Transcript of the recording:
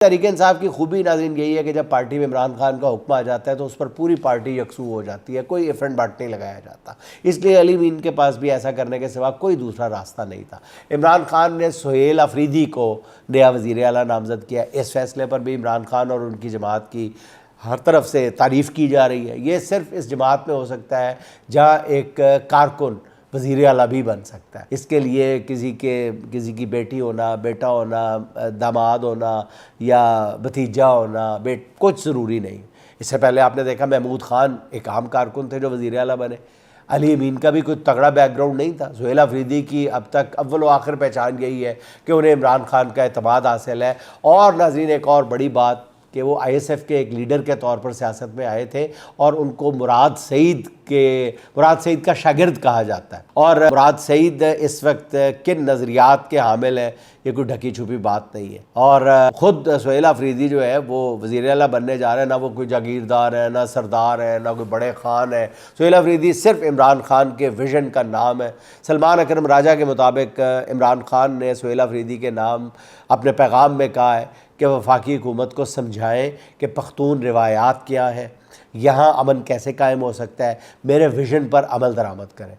तहरीक इंसाफ की खूबी नाज़रीन यही है कि जब पार्टी में इमरान खान का हुक्म आ जाता है तो उस पर पूरी पार्टी यकसू हो जाती है, कोई इफ़ एंड बट नहीं लगाया जाता। इसलिए अली मीन के पास भी ऐसा करने के सिवा कोई दूसरा रास्ता नहीं था। इमरान खान ने सुहेल अफरीदी को नया वज़ीर आला नामज़द किया। इस फैसले पर भी इमरान खान और उनकी जमात की हर तरफ से तारीफ़ की जा रही है। ये सिर्फ़ इस जमात में हो सकता है जहाँ एक कारकुन वज़ीर आला भी बन सकता है। इसके लिए किसी की बेटी होना, बेटा होना, दामाद होना या भतीजा होना कुछ ज़रूरी नहीं। इससे पहले आपने देखा महमूद खान एक आम कारकुन थे जो वज़ीर आला बने। अली अमीन का भी कोई तगड़ा बैकग्राउंड नहीं था। सुहेल अफरीदी की अब तक अव्वल व आखिर पहचान यही है कि उन्हें इमरान खान का एतमाद हासिल है। और नाज़रीन एक और बड़ी बात कि वो ISF के एक लीडर के तौर पर सियासत में आए थे और उनको मुराद सईद का शागिर्द कहा जाता है। और मुराद सईद इस वक्त किन नज़रियात के हामिल हैं ये कोई ढकी छुपी बात नहीं है। और ख़ुद सुहेल अफरीदी जो है वो वज़ीर आला बनने जा रहे हैं। ना वो कोई जागीरदार है, ना सरदार है, ना कोई बड़े ख़ान है। सुहेल अफरीदी सिर्फ इमरान खान के विजन का नाम है। सलमान अकरम राजा के मुताबिक इमरान खान ने सुहेल अफरीदी के नाम अपने पैगाम में कहा है कि वफाकी हुकूमत को समझाएं कि पख्तून रिवायात क्या है, यहाँ अमन कैसे कायम हो सकता है, मेरे विजन पर अमल दरामद करें।